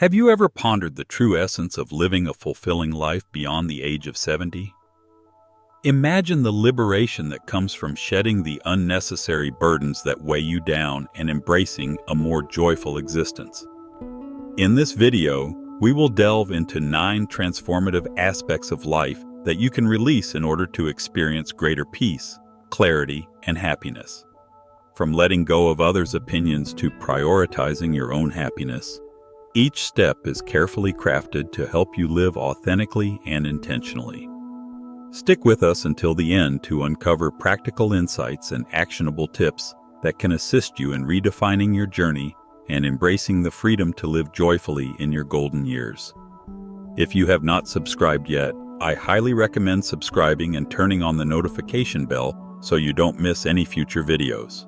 Have you ever pondered the true essence of living a fulfilling life beyond the age of 70? Imagine the liberation that comes from shedding the unnecessary burdens that weigh you down and embracing a more joyful existence. In this video, we will delve into 9 transformative aspects of life that you can release in order to experience greater peace, clarity, and happiness. From letting go of others' opinions to prioritizing your own happiness, each step is carefully crafted to help you live authentically and intentionally. Stick with us until the end to uncover practical insights and actionable tips that can assist you in redefining your journey and embracing the freedom to live joyfully in your golden years. If you have not subscribed yet, I highly recommend subscribing and turning on the notification bell so you don't miss any future videos.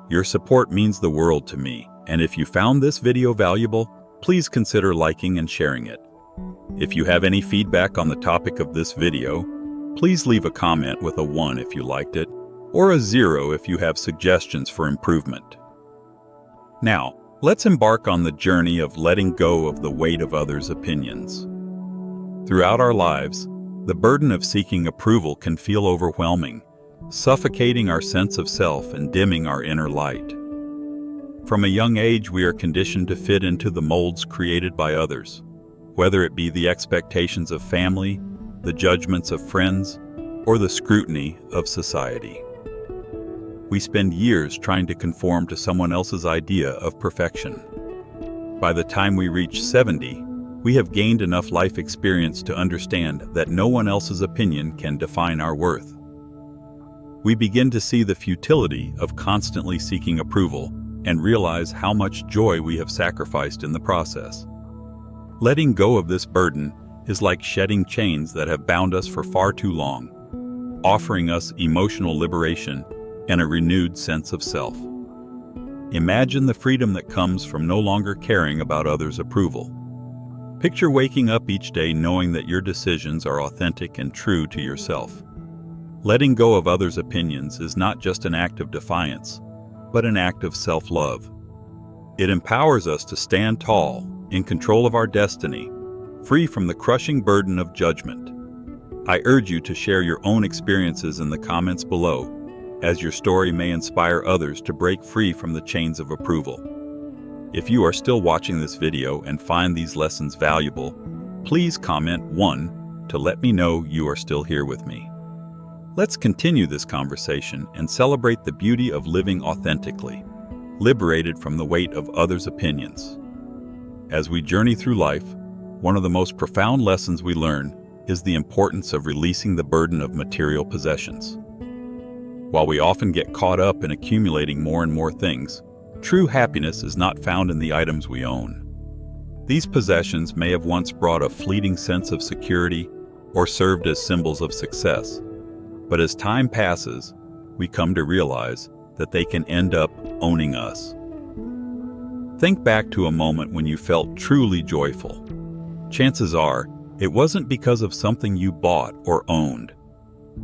Your support means the world to me, and if you found this video valuable, please consider liking and sharing it. If you have any feedback on the topic of this video, please leave a comment with a 1 if you liked it, or a 0 if you have suggestions for improvement. Now, let's embark on the journey of letting go of the weight of others' opinions. Throughout our lives, the burden of seeking approval can feel overwhelming, suffocating our sense of self and dimming our inner light. From a young age, we are conditioned to fit into the molds created by others, whether it be the expectations of family, the judgments of friends, or the scrutiny of society. We spend years trying to conform to someone else's idea of perfection. By the time we reach 70, we have gained enough life experience to understand that no one else's opinion can define our worth. We begin to see the futility of constantly seeking approval and realize how much joy we have sacrificed in the process. Letting go of this burden is like shedding chains that have bound us for far too long, offering us emotional liberation and a renewed sense of self. Imagine the freedom that comes from no longer caring about others' approval. Picture waking up each day knowing that your decisions are authentic and true to yourself. Letting go of others' opinions is not just an act of defiance, but an act of self-love. It empowers us to stand tall, in control of our destiny, free from the crushing burden of judgment. I urge you to share your own experiences in the comments below, as your story may inspire others to break free from the chains of approval. If you are still watching this video and find these lessons valuable, please comment 1 to let me know you are still here with me. Let's continue this conversation and celebrate the beauty of living authentically, liberated from the weight of others' opinions. As we journey through life, one of the most profound lessons we learn is the importance of releasing the burden of material possessions. While we often get caught up in accumulating more and more things, true happiness is not found in the items we own. These possessions may have once brought a fleeting sense of security or served as symbols of success. But as time passes, we come to realize that they can end up owning us. Think back to a moment when you felt truly joyful. Chances are, it wasn't because of something you bought or owned.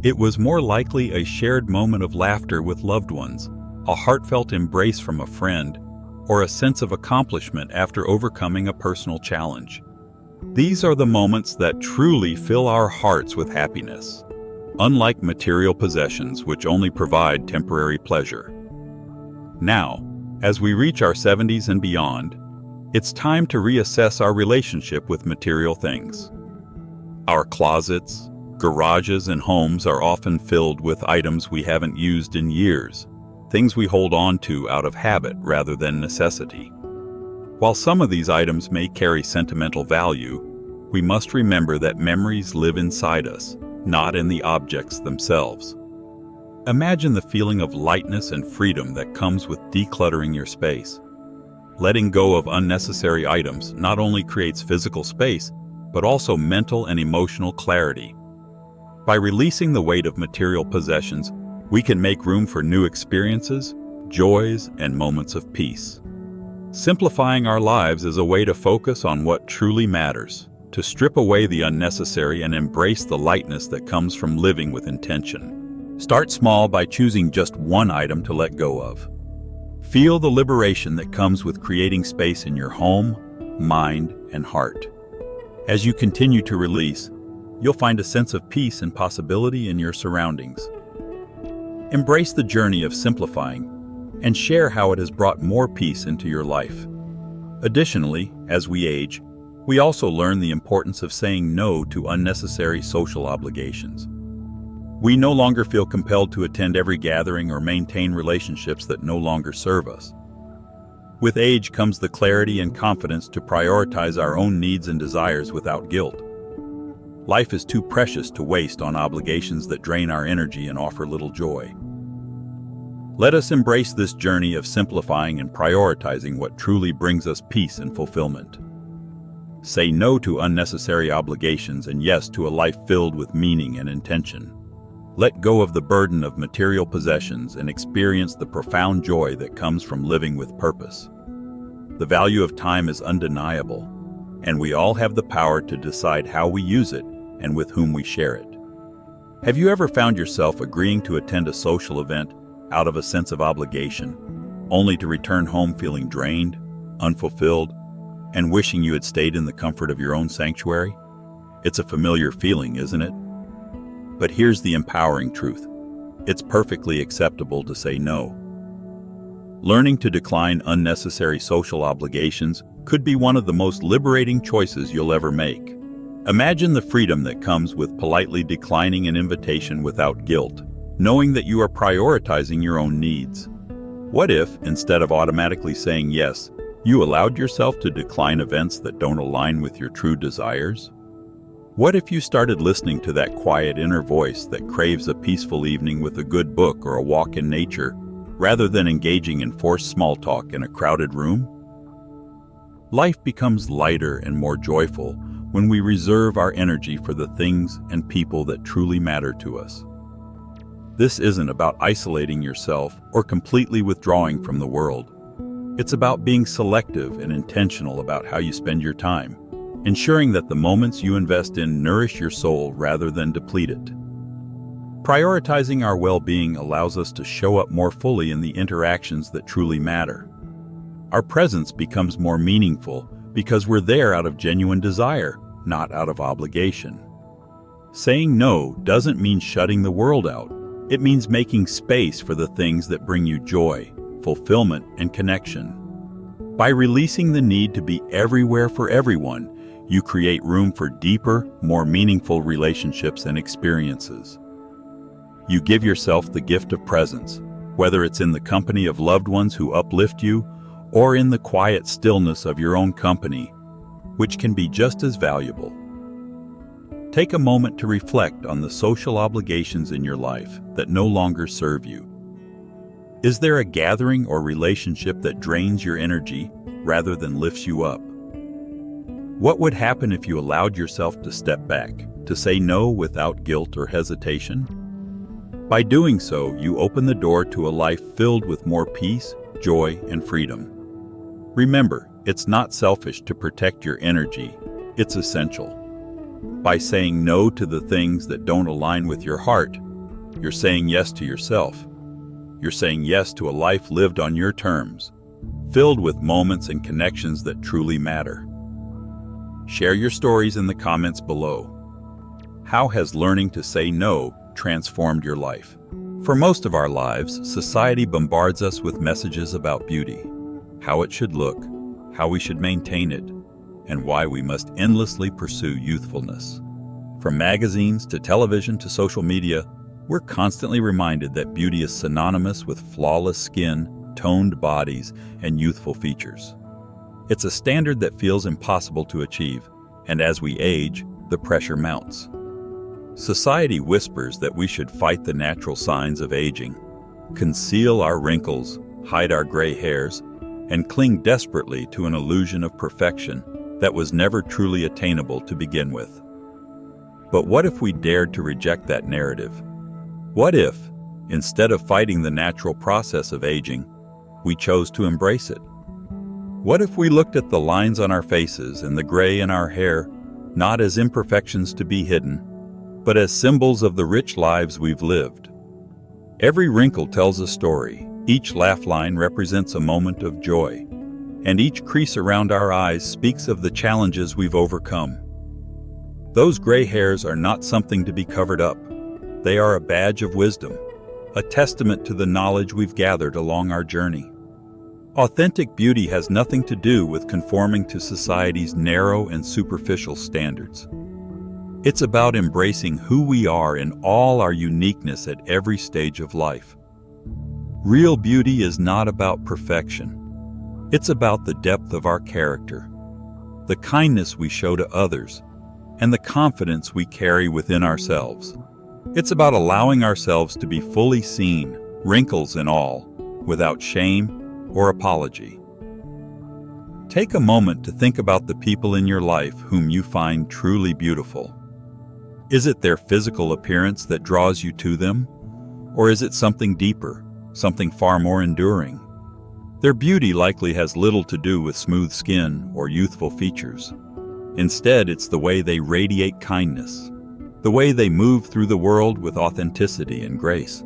It was more likely a shared moment of laughter with loved ones, a heartfelt embrace from a friend, or a sense of accomplishment after overcoming a personal challenge. These are the moments that truly fill our hearts with happiness, unlike material possessions which only provide temporary pleasure. Now, as we reach our 70s and beyond, it's time to reassess our relationship with material things. Our closets, garages, and homes are often filled with items we haven't used in years, things we hold on to out of habit rather than necessity. While some of these items may carry sentimental value, we must remember that memories live inside us, not in the objects themselves. Imagine the feeling of lightness and freedom that comes with decluttering your space. Letting go of unnecessary items not only creates physical space, but also mental and emotional clarity. By releasing the weight of material possessions, we can make room for new experiences, joys, and moments of peace. Simplifying our lives is a way to focus on what truly matters, to strip away the unnecessary and embrace the lightness that comes from living with intention. Start small by choosing just one item to let go of. Feel the liberation that comes with creating space in your home, mind, and heart. As you continue to release, you'll find a sense of peace and possibility in your surroundings. Embrace the journey of simplifying and share how it has brought more peace into your life. Additionally, as we age, we also learn the importance of saying no to unnecessary social obligations. We no longer feel compelled to attend every gathering or maintain relationships that no longer serve us. With age comes the clarity and confidence to prioritize our own needs and desires without guilt. Life is too precious to waste on obligations that drain our energy and offer little joy. Let us embrace this journey of simplifying and prioritizing what truly brings us peace and fulfillment. Say no to unnecessary obligations and yes to a life filled with meaning and intention. Let go of the burden of material possessions and experience the profound joy that comes from living with purpose. The value of time is undeniable, and we all have the power to decide how we use it and with whom we share it. Have you ever found yourself agreeing to attend a social event out of a sense of obligation, only to return home feeling drained, unfulfilled, and wishing you had stayed in the comfort of your own sanctuary? It's a familiar feeling, isn't it? But here's the empowering truth. It's perfectly acceptable to say no. Learning to decline unnecessary social obligations could be one of the most liberating choices you'll ever make. Imagine the freedom that comes with politely declining an invitation without guilt, knowing that you are prioritizing your own needs. What if, instead of automatically saying yes, you allowed yourself to decline events that don't align with your true desires? What if you started listening to that quiet inner voice that craves a peaceful evening with a good book or a walk in nature, rather than engaging in forced small talk in a crowded room? Life becomes lighter and more joyful when we reserve our energy for the things and people that truly matter to us. This isn't about isolating yourself or completely withdrawing from the world. It's about being selective and intentional about how you spend your time, ensuring that the moments you invest in nourish your soul rather than deplete it. Prioritizing our well-being allows us to show up more fully in the interactions that truly matter. Our presence becomes more meaningful because we're there out of genuine desire, not out of obligation. Saying no doesn't mean shutting the world out. It means making space for the things that bring you joy, fulfillment, and connection. By releasing the need to be everywhere for everyone, you create room for deeper, more meaningful relationships and experiences. You give yourself the gift of presence, whether it's in the company of loved ones who uplift you or in the quiet stillness of your own company, which can be just as valuable. Take a moment to reflect on the social obligations in your life that no longer serve you. Is there a gathering or relationship that drains your energy rather than lifts you up? What would happen if you allowed yourself to step back, to say no without guilt or hesitation? By doing so, you open the door to a life filled with more peace, joy, and freedom. Remember, it's not selfish to protect your energy, it's essential. By saying no to the things that don't align with your heart, you're saying yes to yourself. You're saying yes to a life lived on your terms, filled with moments and connections that truly matter. Share your stories in the comments below. How has learning to say no transformed your life? For most of our lives, society bombards us with messages about beauty, how it should look, how we should maintain it, and why we must endlessly pursue youthfulness. From magazines to television to social media, we're constantly reminded that beauty is synonymous with flawless skin, toned bodies, and youthful features. It's a standard that feels impossible to achieve, and as we age, the pressure mounts. Society whispers that we should fight the natural signs of aging, conceal our wrinkles, hide our gray hairs, and cling desperately to an illusion of perfection that was never truly attainable to begin with. But what if we dared to reject that narrative? What if, instead of fighting the natural process of aging, we chose to embrace it? What if we looked at the lines on our faces and the gray in our hair not as imperfections to be hidden, but as symbols of the rich lives we've lived? Every wrinkle tells a story. Each laugh line represents a moment of joy. and each crease around our eyes speaks of the challenges we've overcome. Those gray hairs are not something to be covered up. They are a badge of wisdom, a testament to the knowledge we've gathered along our journey. Authentic beauty has nothing to do with conforming to society's narrow and superficial standards. It's about embracing who we are in all our uniqueness at every stage of life. Real beauty is not about perfection. It's about the depth of our character, the kindness we show to others, and the confidence we carry within ourselves. It's about allowing ourselves to be fully seen, wrinkles and all, without shame or apology. Take a moment to think about the people in your life whom you find truly beautiful. Is it their physical appearance that draws you to them? Or is it something deeper, something far more enduring? Their beauty likely has little to do with smooth skin or youthful features. Instead, it's the way they radiate kindness, the way they move through the world with authenticity and grace.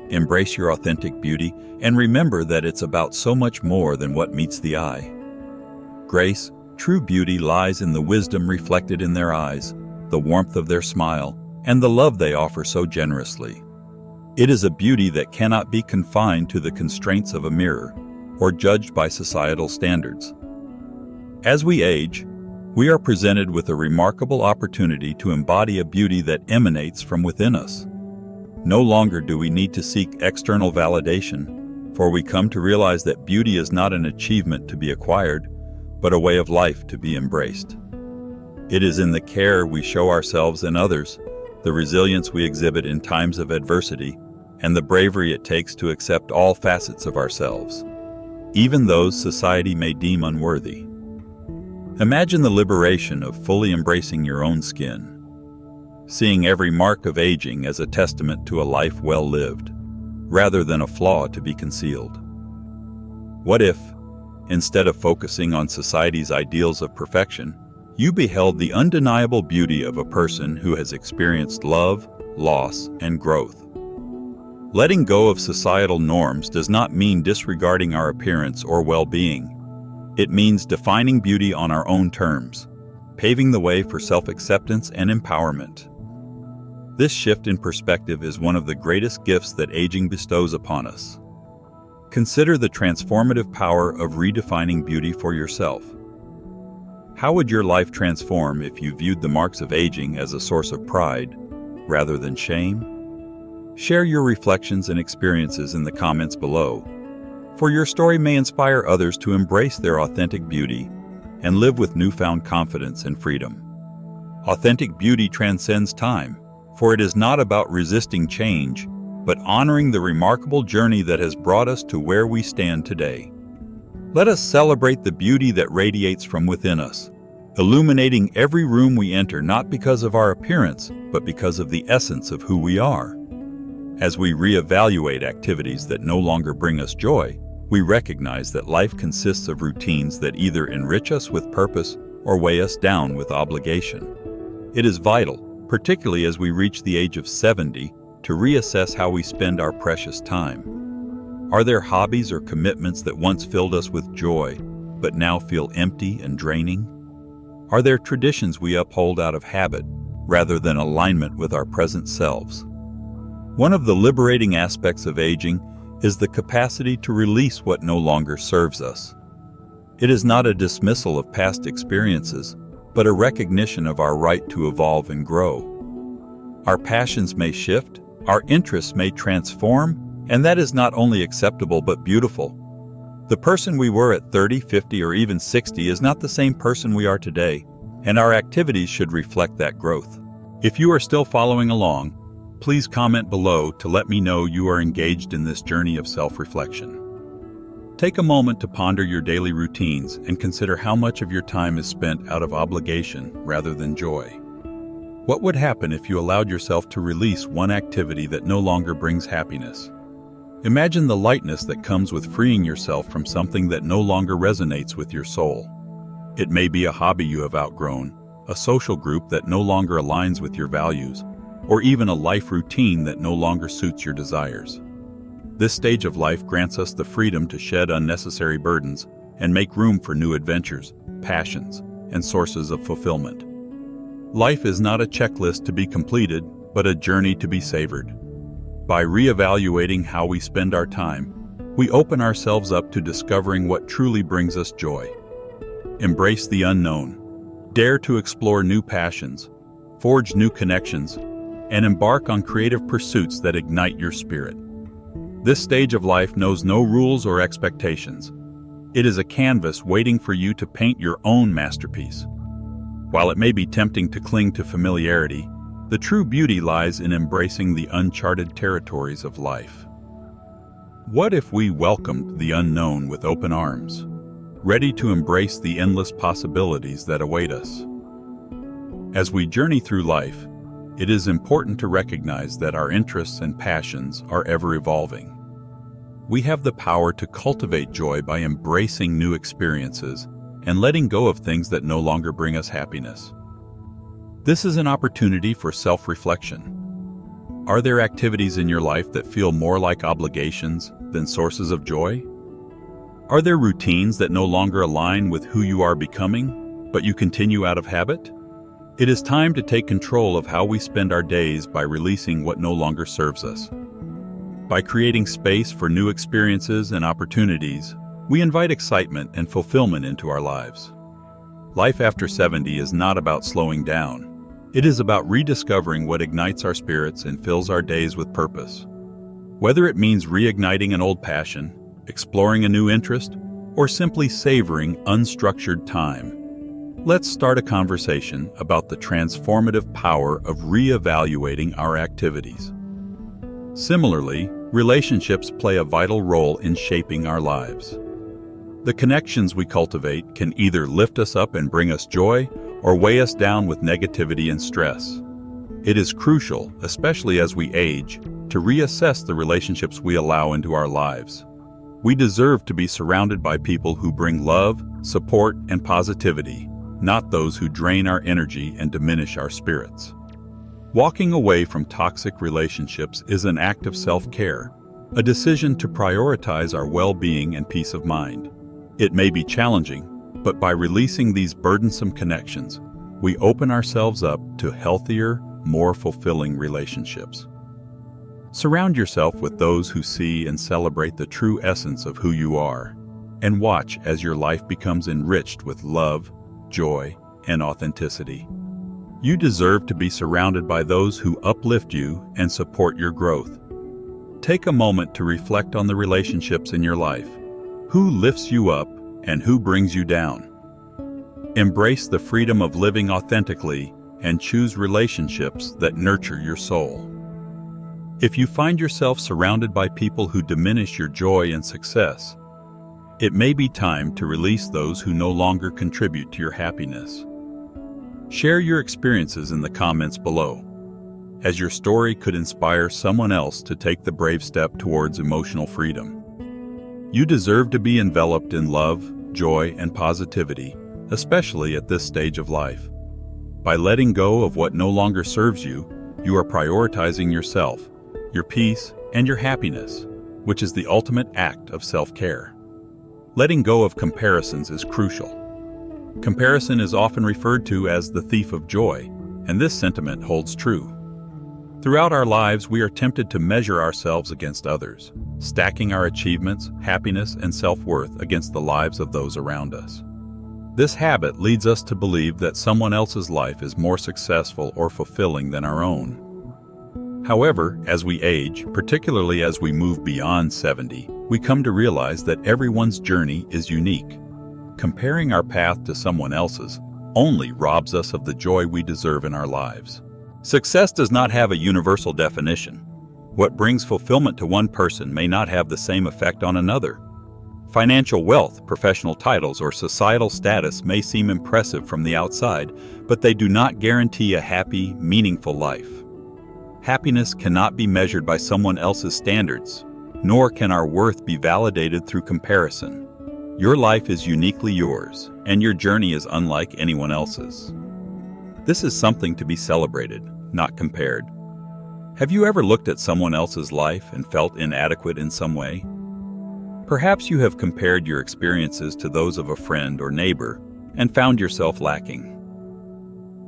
Embrace your authentic beauty and remember that it's about so much more than what meets the eye. Grace, true beauty, lies in the wisdom reflected in their eyes, the warmth of their smile, and the love they offer so generously. It is a beauty that cannot be confined to the constraints of a mirror or judged by societal standards. As we age, we are presented with a remarkable opportunity to embody a beauty that emanates from within us. No longer do we need to seek external validation, for we come to realize that beauty is not an achievement to be acquired, but a way of life to be embraced. It is in the care we show ourselves and others, the resilience we exhibit in times of adversity, and the bravery it takes to accept all facets of ourselves, even those society may deem unworthy. Imagine the liberation of fully embracing your own skin, seeing every mark of aging as a testament to a life well lived, rather than a flaw to be concealed. What if, instead of focusing on society's ideals of perfection, you beheld the undeniable beauty of a person who has experienced love, loss, and growth? Letting go of societal norms does not mean disregarding our appearance or well-being. It means defining beauty on our own terms, paving the way for self-acceptance and empowerment. This shift in perspective is one of the greatest gifts that aging bestows upon us. Consider the transformative power of redefining beauty for yourself. How would your life transform if you viewed the marks of aging as a source of pride rather than shame? Share your reflections and experiences in the comments below, for your story may inspire others to embrace their authentic beauty and live with newfound confidence and freedom. Authentic beauty transcends time, for it is not about resisting change, but honoring the remarkable journey that has brought us to where we stand today. Let us celebrate the beauty that radiates from within us, illuminating every room we enter not because of our appearance, but because of the essence of who we are. As we reevaluate activities that no longer bring us joy, we recognize that life consists of routines that either enrich us with purpose or weigh us down with obligation. It is vital, particularly as we reach the age of 70, to reassess how we spend our precious time. Are there hobbies or commitments that once filled us with joy, but now feel empty and draining? Are there traditions we uphold out of habit, rather than alignment with our present selves? One of the liberating aspects of aging is the capacity to release what no longer serves us. It is not a dismissal of past experiences, but a recognition of our right to evolve and grow. Our passions may shift, our interests may transform, and that is not only acceptable but beautiful. The person we were at 30, 50, or even 60 is not the same person we are today, and our activities should reflect that growth. If you are still following along, please comment below to let me know you are engaged in this journey of self-reflection. Take a moment to ponder your daily routines and consider how much of your time is spent out of obligation rather than joy. What would happen if you allowed yourself to release one activity that no longer brings happiness? Imagine the lightness that comes with freeing yourself from something that no longer resonates with your soul. It may be a hobby you have outgrown, a social group that no longer aligns with your values, or even a life routine that no longer suits your desires. This stage of life grants us the freedom to shed unnecessary burdens and make room for new adventures, passions, and sources of fulfillment. Life is not a checklist to be completed, but a journey to be savored. By reevaluating how we spend our time, we open ourselves up to discovering what truly brings us joy. Embrace the unknown. Dare to explore new passions, forge new connections, and embark on creative pursuits that ignite your spirit. This stage of life knows no rules or expectations. It is a canvas waiting for you to paint your own masterpiece. While it may be tempting to cling to familiarity, the true beauty lies in embracing the uncharted territories of life. What if we welcomed the unknown with open arms, ready to embrace the endless possibilities that await us? As we journey through life, it is important to recognize that our interests and passions are ever evolving. We have the power to cultivate joy by embracing new experiences and letting go of things that no longer bring us happiness. This is an opportunity for self-reflection. Are there activities in your life that feel more like obligations than sources of joy? Are there routines that no longer align with who you are becoming, but you continue out of habit? It is time to take control of how we spend our days by releasing what no longer serves us. By creating space for new experiences and opportunities, we invite excitement and fulfillment into our lives. Life after 70 is not about slowing down. It is about rediscovering what ignites our spirits and fills our days with purpose. Whether it means reigniting an old passion, exploring a new interest, or simply savoring unstructured time, let's start a conversation about the transformative power of reevaluating our activities. Similarly, relationships play a vital role in shaping our lives. The connections we cultivate can either lift us up and bring us joy, or weigh us down with negativity and stress. It is crucial, especially as we age, to reassess the relationships we allow into our lives. We deserve to be surrounded by people who bring love, support, and positivity, not those who drain our energy and diminish our spirits. Walking away from toxic relationships is an act of self-care, a decision to prioritize our well-being and peace of mind. It may be challenging, but by releasing these burdensome connections, we open ourselves up to healthier, more fulfilling relationships. Surround yourself with those who see and celebrate the true essence of who you are, and watch as your life becomes enriched with love, joy, and authenticity. You deserve to be surrounded by those who uplift you and support your growth. Take a moment to reflect on the relationships in your life. Who lifts you up and who brings you down? Embrace the freedom of living authentically and choose relationships that nurture your soul. If you find yourself surrounded by people who diminish your joy and success, it may be time to release those who no longer contribute to your happiness. Share your experiences in the comments below, as your story could inspire someone else to take the brave step towards emotional freedom. You deserve to be enveloped in love, joy, and positivity, especially at this stage of life. By letting go of what no longer serves you, you are prioritizing yourself, your peace, and your happiness, which is the ultimate act of self-care. Letting go of comparisons is crucial. Comparison is often referred to as the thief of joy, and this sentiment holds true. Throughout our lives, we are tempted to measure ourselves against others, stacking our achievements, happiness, and self-worth against the lives of those around us. This habit leads us to believe that someone else's life is more successful or fulfilling than our own. However, as we age, particularly as we move beyond 70, we come to realize that everyone's journey is unique. Comparing our path to someone else's only robs us of the joy we deserve in our lives. Success does not have a universal definition. What brings fulfillment to one person may not have the same effect on another. Financial wealth, professional titles, or societal status may seem impressive from the outside, but they do not guarantee a happy, meaningful life. Happiness cannot be measured by someone else's standards, nor can our worth be validated through comparison. Your life is uniquely yours, and your journey is unlike anyone else's. This is something to be celebrated, not compared. Have you ever looked at someone else's life and felt inadequate in some way? Perhaps you have compared your experiences to those of a friend or neighbor and found yourself lacking.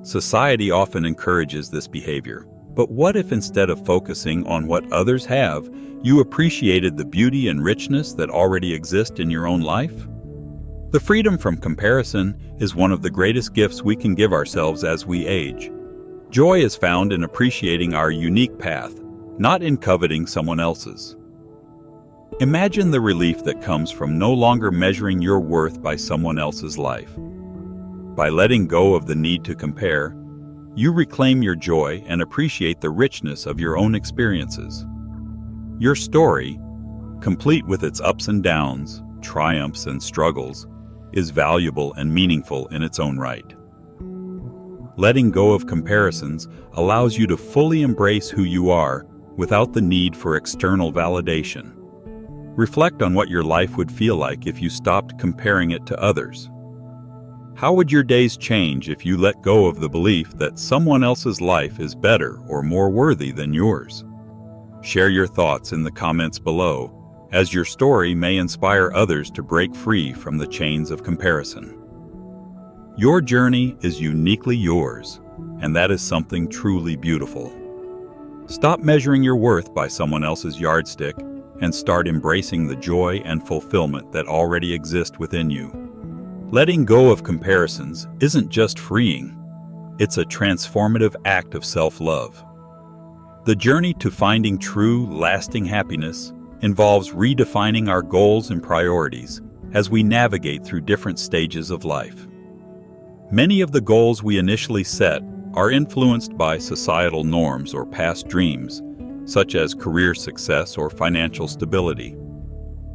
Society often encourages this behavior, but what if instead of focusing on what others have, you appreciated the beauty and richness that already exist in your own life? The freedom from comparison is one of the greatest gifts we can give ourselves as we age. Joy is found in appreciating our unique path, not in coveting someone else's. Imagine the relief that comes from no longer measuring your worth by someone else's life. By letting go of the need to compare, you reclaim your joy and appreciate the richness of your own experiences. Your story, complete with its ups and downs, triumphs and struggles, is valuable and meaningful in its own right. Letting go of comparisons allows you to fully embrace who you are without the need for external validation. Reflect on what your life would feel like if you stopped comparing it to others. How would your days change if you let go of the belief that someone else's life is better or more worthy than yours? Share your thoughts in the comments below, as your story may inspire others to break free from the chains of comparison. Your journey is uniquely yours, and that is something truly beautiful. Stop measuring your worth by someone else's yardstick and start embracing the joy and fulfillment that already exist within you. Letting go of comparisons isn't just freeing, it's a transformative act of self-love. The journey to finding true, lasting happiness involves redefining our goals and priorities as we navigate through different stages of life. Many of the goals we initially set are influenced by societal norms or past dreams, such as career success or financial stability.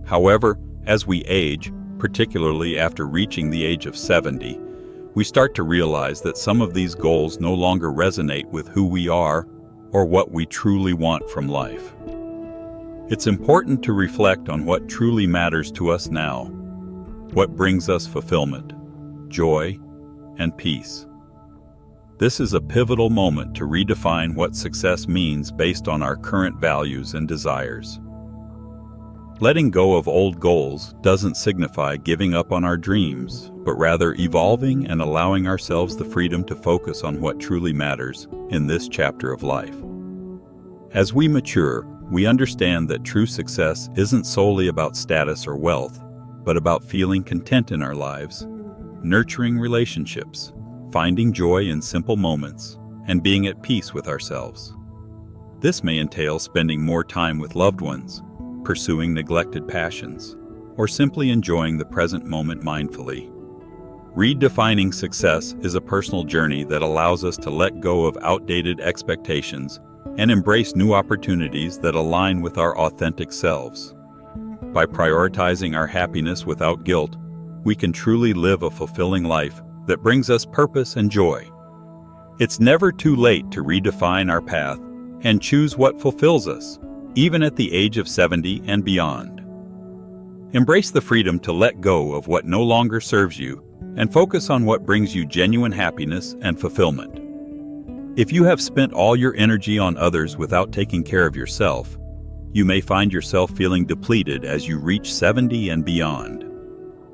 However, as we age, particularly after reaching the age of 70, we start to realize that some of these goals no longer resonate with who we are or what we truly want from life. It's important to reflect on what truly matters to us now, what brings us fulfillment, joy, and peace. This is a pivotal moment to redefine what success means based on our current values and desires. Letting go of old goals doesn't signify giving up on our dreams, but rather evolving and allowing ourselves the freedom to focus on what truly matters in this chapter of life. As we mature, we understand that true success isn't solely about status or wealth, but about feeling content in our lives, nurturing relationships, finding joy in simple moments, and being at peace with ourselves. This may entail spending more time with loved ones, pursuing neglected passions, or simply enjoying the present moment mindfully. Redefining success is a personal journey that allows us to let go of outdated expectations and embrace new opportunities that align with our authentic selves. By prioritizing our happiness without guilt, we can truly live a fulfilling life that brings us purpose and joy. It's never too late to redefine our path and choose what fulfills us, even at the age of 70 and beyond. Embrace the freedom to let go of what no longer serves you and focus on what brings you genuine happiness and fulfillment. If you have spent all your energy on others without taking care of yourself, you may find yourself feeling depleted as you reach 70 and beyond.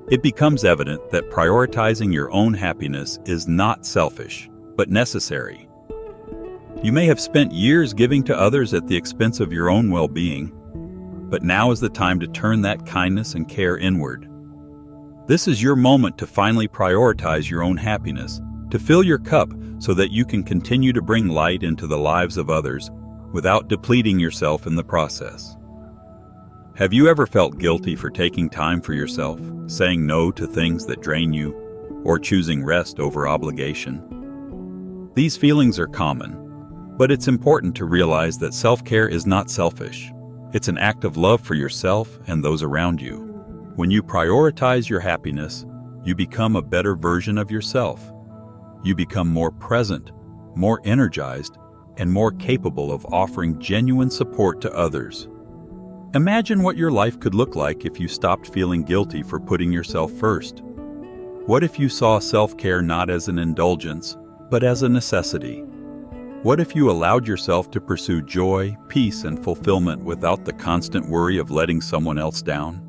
It becomes evident that prioritizing your own happiness is not selfish, but necessary. You may have spent years giving to others at the expense of your own well-being, but now is the time to turn that kindness and care inward. This is your moment to finally prioritize your own happiness, to fill your cup so that you can continue to bring light into the lives of others without depleting yourself in the process. Have you ever felt guilty for taking time for yourself, saying no to things that drain you, or choosing rest over obligation? These feelings are common, but it's important to realize that self-care is not selfish. It's an act of love for yourself and those around you. When you prioritize your happiness, you become a better version of yourself. You become more present, more energized, and more capable of offering genuine support to others. Imagine what your life could look like if you stopped feeling guilty for putting yourself first. What if you saw self-care not as an indulgence, but as a necessity? What if you allowed yourself to pursue joy, peace, and fulfillment without the constant worry of letting someone else down?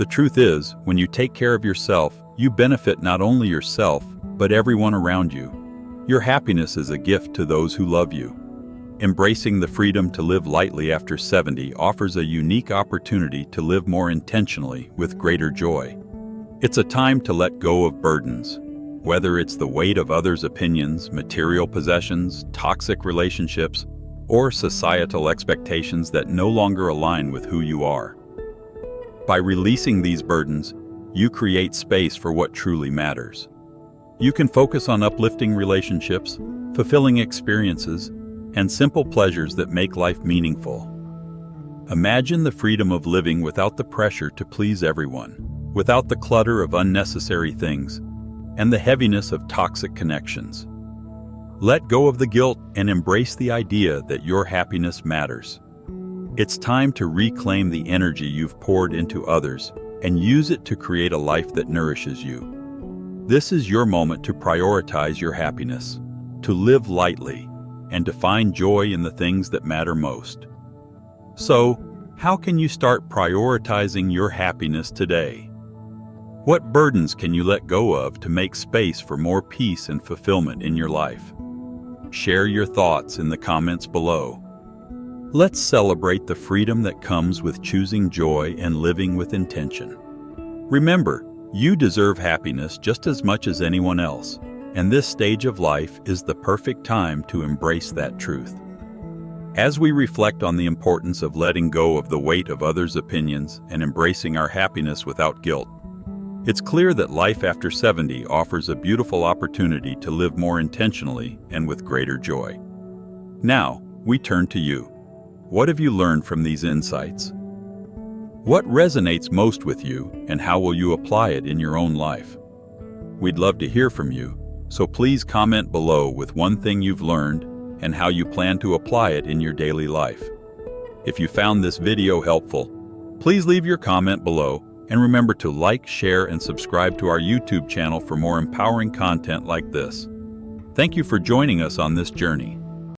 The truth is, when you take care of yourself, you benefit not only yourself, but everyone around you. Your happiness is a gift to those who love you. Embracing the freedom to live lightly after 70 offers a unique opportunity to live more intentionally with greater joy. It's a time to let go of burdens, whether it's the weight of others' opinions, material possessions, toxic relationships, or societal expectations that no longer align with who you are. By releasing these burdens, you create space for what truly matters. You can focus on uplifting relationships, fulfilling experiences, and simple pleasures that make life meaningful. Imagine the freedom of living without the pressure to please everyone, without the clutter of unnecessary things, and the heaviness of toxic connections. Let go of the guilt and embrace the idea that your happiness matters. It's time to reclaim the energy you've poured into others and use it to create a life that nourishes you. This is your moment to prioritize your happiness, to live lightly, and to find joy in the things that matter most. So, how can you start prioritizing your happiness today? What burdens can you let go of to make space for more peace and fulfillment in your life? Share your thoughts in the comments below. Let's celebrate the freedom that comes with choosing joy and living with intention. Remember, you deserve happiness just as much as anyone else, and this stage of life is the perfect time to embrace that truth. As we reflect on the importance of letting go of the weight of others' opinions and embracing our happiness without guilt, it's clear that life after 70 offers a beautiful opportunity to live more intentionally and with greater joy. Now, we turn to you. What have you learned from these insights? What resonates most with you, and how will you apply it in your own life? We'd love to hear from you, so please comment below with one thing you've learned and how you plan to apply it in your daily life. If you found this video helpful, please leave your comment below. And remember to like, share, and subscribe to our YouTube channel for more empowering content like this. Thank you for joining us on this journey.